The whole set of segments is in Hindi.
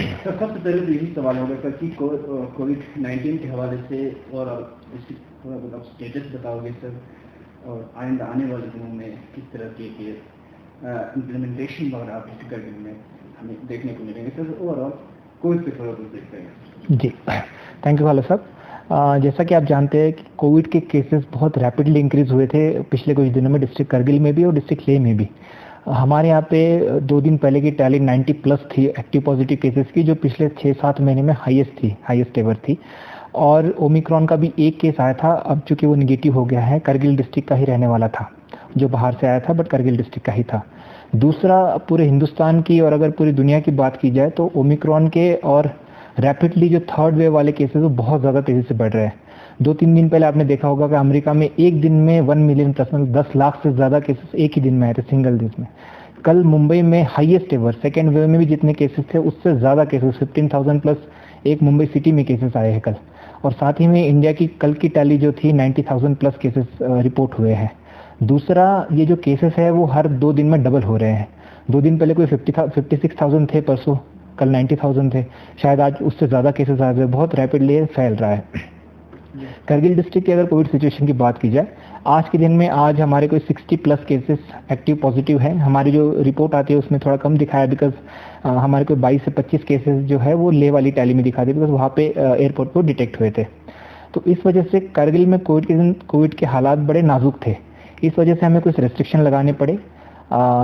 तो सबसे पहले तो यही सवाल होगा कि कोविड-19 के हवाले से और इसकी थोड़ा बहुत स्टेटस बताओगे सर, और आइंदा आने वाले दिनों में किस तरह के इम्प्लीमेंटेशन वगैरह आप डिस्ट्रिक्ट में हमें देखने को मिलेंगे सर, ओवरऑल कोविड पे थोड़ा बहुत देखते हैं। जी, थैंक यू वाला साहब। जैसा कि आप जानते हैं कि कोविड के केसेस बहुत रैपिडली इंक्रीज़ हुए थे पिछले कुछ दिनों में, डिस्ट्रिक्ट करगिल में भी और डिस्ट्रिक्ट लेह में भी। हमारे यहाँ पे 2 दिन पहले की टैली 90 प्लस थी एक्टिव पॉजिटिव केसेस की, जो पिछले 6-7 महीने में हाईएस्ट एवर थी। और ओमिक्रॉन का भी एक केस आया था, अब चूंकि वो निगेटिव हो गया है, करगिल डिस्ट्रिक्ट का ही रहने वाला था, जो बाहर से आया था बट करगिल डिस्ट्रिक्ट का ही था। दूसरा, पूरे हिंदुस्तान की और अगर पूरी दुनिया की बात की जाए तो ओमिक्रॉन के और रैपिडली जो थर्ड वेव वाले केसेस वो बहुत ज़्यादा तेज़ी से बढ़ रहे हैं। 2-3 दिन पहले आपने देखा होगा कि अमेरिका में एक दिन में 1 मिलियन प्लस 10 लाख से ज़्यादा केसेस एक ही दिन में आए थे, सिंगल दिन में। कल मुंबई में हाईएस्ट एवर, सेकेंड वेव में भी जितने केसेस थे उससे ज़्यादा केसेस, 15,000 प्लस एक मुंबई सिटी में केसेस आए हैं कल। और साथ ही में इंडिया की कल की टैली जो थी 90,000 प्लस केसेस रिपोर्ट हुए हैं। दूसरा, ये जो केसेस है वो हर 2 दिन में डबल हो रहे हैं। 2 दिन पहले कोई 56,000 थे, परसों कल 90,000 थे, शायद आज उससे ज़्यादा केसेस आ गए। बहुत रैपिडली फैल रहा है। करगिल डिस्ट्रिक्ट की अगर कोविड सिचुएशन की बात की जाए, आज के दिन में आज हमारे कोई 60 प्लस केसेस एक्टिव पॉजिटिव हैं। हमारी जो रिपोर्ट आती है उसमें थोड़ा कम दिखाया, बिकॉज हमारे कोई 22 से 25 केसेस जो है वो लेह वाली टैली में दिखाते, बिकॉज वहाँ पे एयरपोर्ट पर डिटेक्ट हुए थे। तो इस वजह से करगिल में कोविड के हालात बड़े नाजुक थे। इस वजह से हमें कुछ रेस्ट्रिक्शन लगाने पड़े।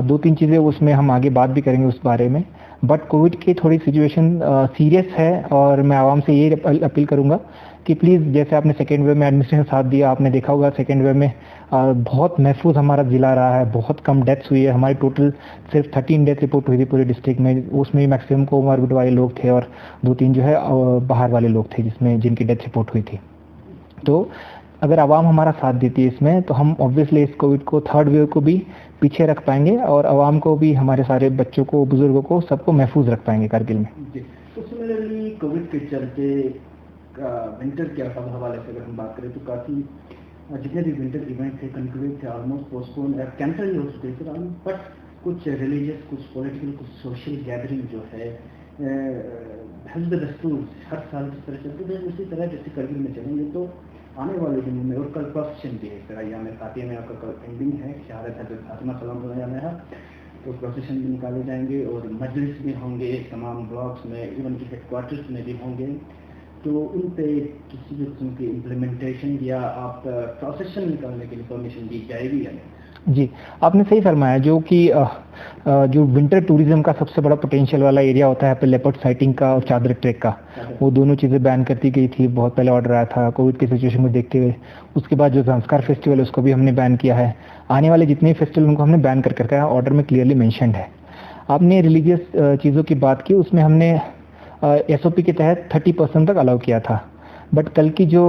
2-3 चीज़ें उसमें हम आगे बात भी करेंगे उस बारे में। बट कोविड की थोड़ी सिचुएशन सीरियस है और मैं आवाम से ये अपील करूँगा कि प्लीज़, जैसे आपने सेकेंड वेव में एडमिनिस्ट्रेशन साथ दिया, आपने देखा होगा सेकेंड वेव में बहुत महफूज हमारा ज़िला रहा है, बहुत कम डेथ्स हुई है। हमारी टोटल सिर्फ 13 डेथ रिपोर्ट हुई थी पूरे डिस्ट्रिक्ट में, उसमें भी मैक्सिमम कोमॉर्बिड वाले लोग थे और 2-3 जो है बाहर वाले लोग थे जिनकी डेथ रिपोर्ट हुई थी। तो अगर आवाम हमारा साथ देती है इसमें, तो हम ऑब्वियसली इस कोविड को, थर्ड वेव को भी पीछे रख पाएंगे और आवाम को भी, हमारे सारे बच्चों को, बुजुर्गों को, सबको महफूज रख पाएंगे करगिल में। तो सिमिलरली कोविड के चलते विंटर के हवाले से अगर हम बात करें तो काफ़ी जितने भी विंटर इवेंट थे कंक्लूड थे, ऑलमोस्ट पोस्टपोन या कैंसिल ही हो चुके थे। बट कुछ रिलीजियस, कुछ पॉलिटिकल, कुछ सोशल गैदरिंग जो है हस्ब दस्तूर हर साल जिस तरह चलते थे, उसी तरह जैसे करगिल में चलेंगे तो आने वाले दिनों में। और कल प्रोसेशन भी है, सर अय्याम खातिया में आपका कल एंडिंग है, शहादत हज़रत फातिमा सलाम अलैहा, तो प्रोसेशन भी निकाले जाएंगे और मजलिस भी होंगे तमाम ब्लॉक्स में, इवन कि हेडक्वार्टर्स में भी होंगे। तो उन पे किसी भी किस्म की इम्प्लीमेंटेशन या आप प्रोसेशन निकालने के लिए परमिशन दी जाएगी या नहीं? जी, आपने सही फरमाया। जो विंटर टूरिज्म का सबसे बड़ा पोटेंशियल वाला एरिया होता है पे लेपर्ड साइटिंग का और चादर ट्रेक का, वो दोनों चीज़ें बैन करती गई थी। बहुत पहले ऑर्डर आया था कोविड की सिचुएशन को देखते हुए। उसके बाद जो संस्कार फेस्टिवल है उसको भी हमने बैन किया है। आने वाले जितने फेस्टिवल उनको हमने बैन करके ऑर्डर में क्लियरली मेंशन्ड है। आपने रिलीजियस चीज़ों की बात की, उसमें हमने SOP के तहत 30% तक अलाउ किया था। बट कल की जो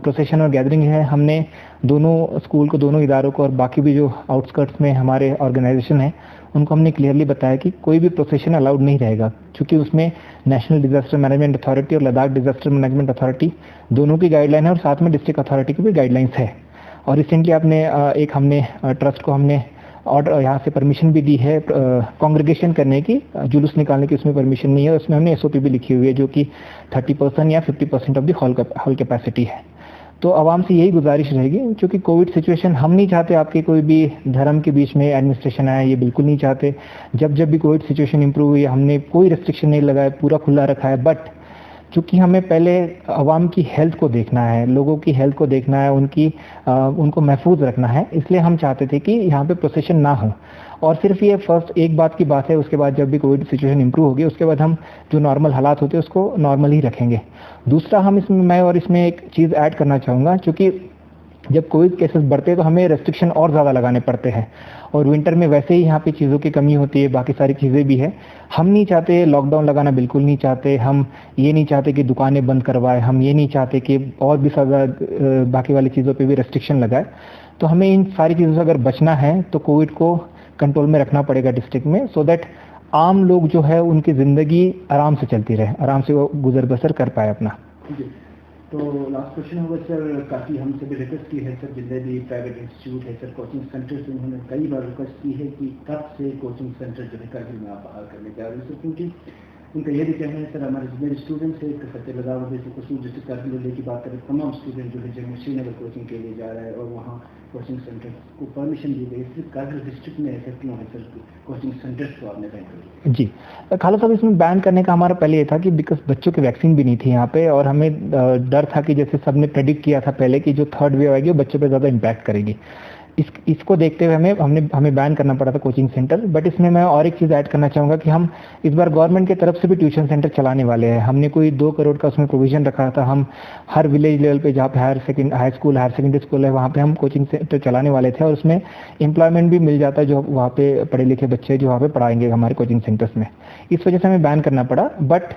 प्रोसेशन और गैदरिंग है, हमने दोनों स्कूल को, दोनों इदारों को और बाकी भी जो आउटस्कर्ट्स में हमारे ऑर्गेनाइजेशन है उनको हमने क्लियरली बताया कि कोई भी प्रोसेशन अलाउड नहीं रहेगा, क्योंकि उसमें नेशनल डिजास्टर मैनेजमेंट अथॉरिटी और लद्दाख डिजास्टर मैनेजमेंट अथॉरिटी दोनों की गाइडलाइन है और साथ में डिस्ट्रिक्ट अथॉरिटी की भी गाइडलाइंस है। और रिसेंटली हमने ट्रस्ट को हमने ऑर्डर यहाँ से परमिशन भी दी है कांग्रेगेशन करने की, जुलूस निकालने की उसमें परमिशन नहीं है। उसमें हमने SOP भी लिखी हुई है जो कि 30% या 50% ऑफ द हॉल कैपेसिटी है। तो आवाम से यही गुजारिश रहेगी, क्योंकि कोविड सिचुएशन हम नहीं चाहते आपके कोई भी धर्म के बीच में एडमिनिस्ट्रेशन आए, ये बिल्कुल नहीं चाहते। जब भी कोविड सिचुएशन इंप्रूव हुई, हमने कोई रिस्ट्रिक्शन नहीं लगाया, पूरा खुला रखा है। बट चूँकि हमें पहले आवाम की हेल्थ को देखना है, लोगों की हेल्थ को देखना है, उनको महफूज रखना है, इसलिए हम चाहते थे कि यहाँ पे प्रोसेशन ना हो। और सिर्फ ये फर्स्ट एक बात की बात है, उसके बाद जब भी कोविड सिचुएशन इंप्रूव होगी उसके बाद हम जो नॉर्मल हालात होते हैं उसको नॉर्मल ही रखेंगे। दूसरा, मैं इसमें एक चीज़ ऐड करना चाहूँगा, क्योंकि जब कोविड केसेस बढ़ते हैं तो हमें रेस्ट्रिक्शन और ज़्यादा लगाने पड़ते हैं, और विंटर में वैसे ही यहाँ पे चीज़ों की कमी होती है, बाकी सारी चीज़ें भी है। हम नहीं चाहते लॉकडाउन लगाना, बिल्कुल नहीं चाहते। हम ये नहीं चाहते कि दुकानें बंद करवाए, हम ये नहीं चाहते कि और भी ज़्यादा बाकी वाली चीज़ों पे भी रेस्ट्रिक्शन लगाए। तो हमें इन सारी चीज़ों से अगर बचना है तो कोविड को कंट्रोल में रखना पड़ेगा डिस्ट्रिक्ट में, सो दैट आम लोग जो है उनकी ज़िंदगी आराम से चलती रहे, आराम से वो गुजर बसर कर पाए अपना। तो लास्ट क्वेश्चन होगा सर, काफ़ी हमसे भी रिक्वेस्ट की है सर, जितने भी प्राइवेट इंस्टीट्यूट है सर, कोचिंग सेंटर से उन्होंने कई बार रिक्वेस्ट की है कि कब से कोचिंग सेंटर जो है करगिल में आप बहाल करने जा रहे हैं सर, क्योंकि उनका ये भी कहना है सर हमारे जितने स्टूडेंट्स हैं सत्यलगाव जैसे कुछ डिस्ट्रिक्ट कारगिल की बात करें तमाम स्टूडेंट जो है जम्मू श्रीनगर कोचिंग के लिए जा रहा है और वहाँ कोचिंग सेंटर को परमिशन दी गई। सिर्फ कारगिल डिस्ट्रिक्ट में ऐसे क्यों है सर कोचिंग सेंटर्स को आपने बैन कर दिया? जी खाला साहब, इसमें बैन करने का हमारा पहले ये था कि बिकॉज बच्चों की वैक्सीन भी नहीं थी यहाँ पे और हमें डर था कि जैसे सबने प्रेडिक्ट किया था पहले कि जो थर्ड वेव आएगी वो बच्चों पे ज़्यादा इम्पैक्ट करेगी। इसको देखते हुए हमें बैन करना पड़ा था कोचिंग सेंटर। बट इसमें मैं और एक चीज़ ऐड करना चाहूँगा कि हम इस बार गवर्नमेंट की तरफ से भी ट्यूशन सेंटर चलाने वाले हैं। हमने कोई 2 करोड़ का उसमें प्रोविजन रखा था। हम हर विलेज लेवल पे जहाँ पे हायर सेकेंडरी स्कूल है वहाँ पे हम कोचिंग सेंटर चलाने वाले थे और उसमें एम्प्लॉयमेंट भी मिल जाता है जो वहाँ पे पढ़े लिखे बच्चे जो वहाँ पे पढ़ाएंगे हमारे कोचिंग सेंटर्स में। इस वजह से हमें बैन करना पड़ा। बट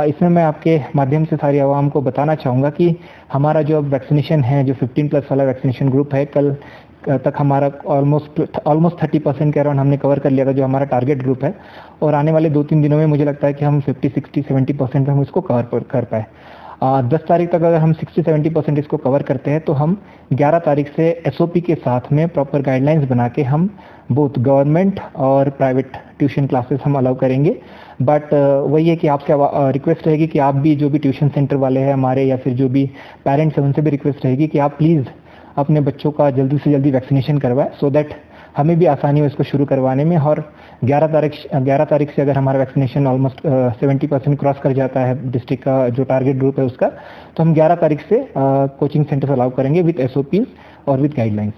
इसमें मैं आपके माध्यम से सारी आवाम को बताना चाहूँगा कि हमारा जो अब वैक्सीनेशन है, जो 15+ वाला वैक्सीनेशन ग्रुप है, कल तक हमारा ऑलमोस्ट 30% के अराउंड हमने कवर कर लिया था जो हमारा टारगेट ग्रुप है। और आने वाले 2-3 दिनों में मुझे लगता है कि हम 50, 60, 70% हम इसको कवर कर पाए। 10 तारीख तक अगर हम 60-70% इसको कवर करते हैं तो हम 11 तारीख से SOP के साथ में प्रॉपर गाइडलाइंस बना के हम बोथ गवर्नमेंट और प्राइवेट ट्यूशन क्लासेस हम अलाउ करेंगे। बट वही है कि आपसे रिक्वेस्ट रहेगी कि आप भी जो भी ट्यूशन सेंटर वाले हैं हमारे या फिर जो भी पेरेंट्स हैं उनसे भी रिक्वेस्ट रहेगी कि आप प्लीज़ अपने बच्चों का जल्दी से जल्दी वैक्सीनेशन करवाएं सो दैट हमें भी आसानी हो इसको शुरू करवाने में। और 11 तारीख से अगर हमारा वैक्सीनेशन ऑलमोस्ट 70% क्रॉस कर जाता है डिस्ट्रिक्ट का जो टारगेट ग्रुप है उसका, तो हम 11 तारीख से कोचिंग सेंटर अलाउ करेंगे विद SOPs और विद गाइडलाइंस।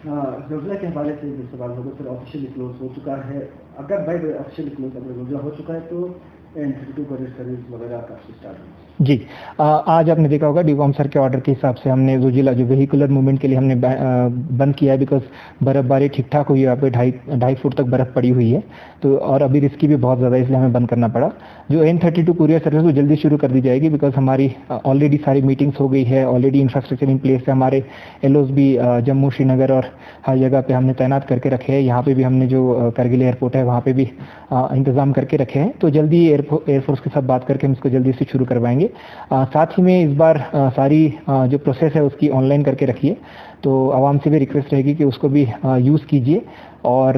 जोजिला के हवाले से जो सवाल होगा सर, ऑफिशियली क्लोज हो चुका है। अगर बाय ऑफिशियली क्लोज अगर जोजिला हो चुका है तो N32 कॉलेज सर्विस वगैरह कब से स्टार्ट होगी? जी आज आपने देखा होगा डीकॉम सर के ऑर्डर के हिसाब से हमने जोजिला जो वेहिकुलर मूवमेंट के लिए हमने बंद किया है बिकॉज बर्फबारी ठीक ठाक हुई है। यहाँ पे 2.5 फुट तक बर्फ पड़ी हुई है तो और अभी रिस्की भी बहुत ज़्यादा इसलिए हमें बंद करना पड़ा। जो N32 कुरियर सर्विस वो जल्दी शुरू कर दी जाएगी बिकॉज हमारी ऑलरेडी सारी मीटिंग्स हो गई है, ऑलरेडी इंफ्रास्ट्रक्चर इन प्लेस है। हमारे LOs भी जम्मू श्रीनगर और हर जगह पे हमने तैनात करके रखे हैं। यहाँ पे भी हमने जो करगिल एयरपोर्ट है वहाँ पे भी इंतज़ाम करके रखे हैं। तो जल्दी एयरफोर्स के साथ बात करके हम इसको जल्दी से शुरू करवाएंगे। साथ ही में इस बार सारी जो प्रोसेस है उसकी ऑनलाइन करके रखिए, तो आवाम से भी रिक्वेस्ट रहेगी कि उसको भी यूज़ कीजिए और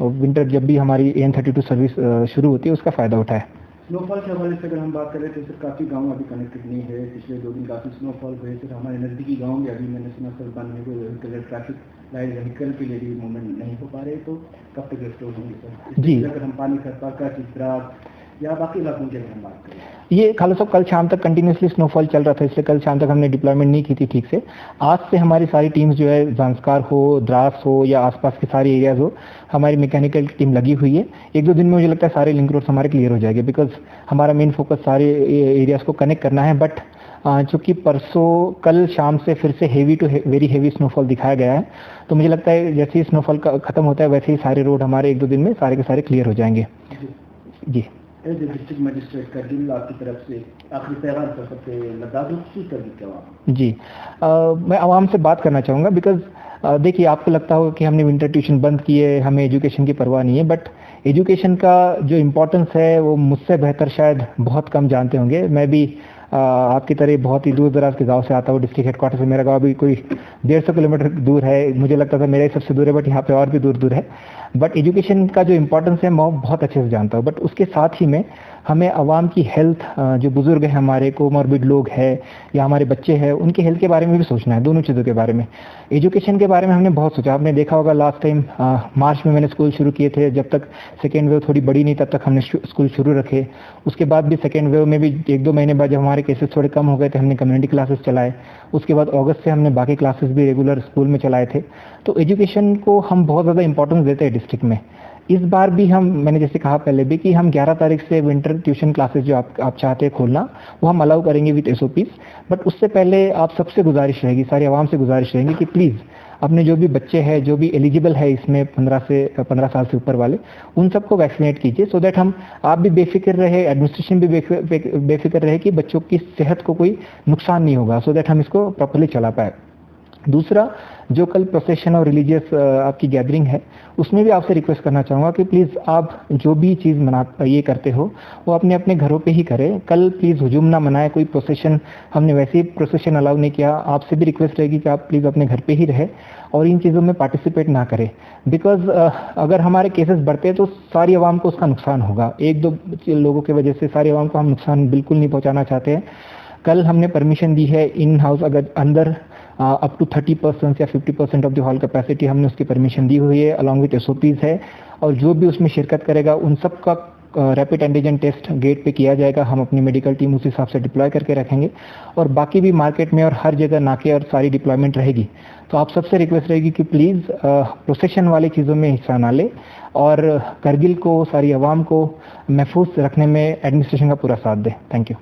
विंटर जब भी हमारी N32 सर्विस शुरू होती है उसका फ़ायदा उठाए। स्नोफॉल के हवाले से अगर हम बात करें तो सर काफ़ी गांव अभी कनेक्टेड नहीं है। पिछले 2 दिन काफ़ी स्नोफॉल हुए सर हमारे नज़दीकी गाँव में। अभी मैंने सुना सर बंद है, ट्रैफिक लाइट व्हीकल के लिए भी मूवमेंट नहीं हो पा रहे, तो कब तक रिस्टोर होंगे सर? जी अगर हम पानी का चित्राग या बाकी इलाकों के हम बात करें, ये खाला साहब कल शाम तक कंटिन्यूसली स्नोफॉल चल रहा था इसलिए कल शाम तक हमने डिप्लॉयमेंट नहीं की थी ठीक से। आज से हमारी सारी टीम्स जो है जांस्कार हो, द्रास हो या आसपास के सारे एरियाज हो, हमारी मैकेनिकल टीम लगी हुई है। 1-2 दिन में मुझे लगता है सारे लिंक रोड्स हमारे क्लियर हो जाएंगे बिकॉज हमारा मेन फोकस सारे एरियाज को कनेक्ट करना है। बट चूँकि कल शाम से फिर से heavy to very heavy snowfall दिखाया गया है तो मुझे लगता है जैसे ही स्नोफॉल खत्म होता है वैसे ही सारे रोड हमारे 1-2 दिन में सारे के सारे क्लियर हो जाएंगे। जी डिस्ट्रिक्ट मजिस्ट्रेट करगिल आपकी तरफ से आखिरी पैगाम कर सकते हैं लद्दाख क्या? जी मैं आवाम से बात करना चाहूँगा बिकॉज देखिए आपको लगता होगा कि हमने विंटर ट्यूशन बंद किए, हमें एजुकेशन की परवाह नहीं है। बट एजुकेशन का जो इम्पोर्टेंस है वो मुझसे बेहतर शायद बहुत कम जानते होंगे। मैं भी आपकी तरह बहुत ही दूर दराज के गांव से आता हूँ। डिस्ट्रिक्ट हेडक्वार्टर से मेरा गांव भी कोई 150 किलोमीटर दूर है। मुझे लगता था मेरा ही सबसे दूर है बट यहाँ पे और भी दूर दूर है। बट एजुकेशन का जो इम्पोर्टेंस है मैं बहुत अच्छे से जानता हूँ। बट उसके साथ ही में हमें आवाम की हेल्थ, जो बुजुर्ग हैं हमारे, कोमॉर्बिड लोग हैं या हमारे बच्चे हैं, उनके हेल्थ के बारे में भी सोचना है। दोनों चीज़ों के बारे में, एजुकेशन के बारे में हमने बहुत सोचा। आपने देखा होगा लास्ट टाइम मार्च में मैंने स्कूल शुरू किए थे, जब तक सेकेंड वेव थोड़ी बड़ी नहीं तब तक हमने स्कूल शुरू रखे। उसके बाद भी सेकेंड वेव में भी 1-2 महीने बाद जब हमारे केसेस थोड़े कम हो गए थे हमने कम्युनिटी क्लासेस चलाए। उसके बाद अगस्त से हमने बाकी क्लासेस भी रेगुलर स्कूल में चलाए थे। तो एजुकेशन को हम बहुत ज़्यादा इंपॉर्टेंस देते हैं डिस्ट्रिक्ट में। इस बार भी मैंने जैसे कहा पहले भी कि हम 11 तारीख से विंटर ट्यूशन क्लासेस जो आप चाहते हैं खोलना वो हम अलाउ करेंगे विद SOPs। बट उससे पहले आप सबसे गुजारिश रहेगी, सारी आवाम से गुजारिश रहेगी कि प्लीज़ अपने जो भी बच्चे हैं जो भी एलिजिबल है इसमें 15 साल से ऊपर वाले, उन सबको वैक्सीनेट कीजिए सो दैट आप भी बेफिक्र रहे, एडमिनिस्ट्रेशन भी बेफिक्र रहे कि बच्चों की सेहत को कोई नुकसान नहीं होगा, सो दैट हम इसको प्रॉपरली चला पाए। दूसरा, जो कल प्रोसेशन और रिलीजियस आपकी गैदरिंग है, उसमें भी आपसे रिक्वेस्ट करना चाहूँगा कि प्लीज़ आप जो भी चीज़ ये करते हो वो अपने अपने घरों पे ही करें। कल प्लीज़ हुजूम ना मनाएं, कोई प्रोसेशन, हमने वैसे ही प्रोसेशन अलाउ नहीं किया। आपसे भी रिक्वेस्ट रहेगी कि आप प्लीज़ अपने घर पे ही रहें और इन चीज़ों में पार्टिसिपेट ना करें, बिकॉज अगर हमारे केसेस बढ़ते हैं तो सारी आवाम को उसका नुकसान होगा। एक दो लोगों की वजह से सारी आवाम को हम नुकसान बिल्कुल नहीं पहुँचाना चाहते हैं। कल हमने परमिशन दी है इन हाउस, अगर अंदर अप टू 30% या 50% ऑफ द हॉल कैपेसिटी हमने उसकी परमिशन दी हुई है, अलॉन्ग विथ SOPs है। और जो भी उसमें शिरकत करेगा उन सब का रैपिड एंटीजन टेस्ट गेट पे किया जाएगा। हम अपनी मेडिकल टीम उस हिसाब से डिप्लॉय करके रखेंगे और बाकी भी मार्केट में और हर जगह नाके और सारी डिप्लॉयमेंट रहेगी। तो आप सबसे रिक्वेस्ट रहेगी कि प्लीज़ प्रोसेशन वाली चीज़ों में हिस्सा ना ले और करगिल को, सारी आवाम को महफूज रखने में एडमिनिस्ट्रेशन का पूरा साथ दे। Thank you.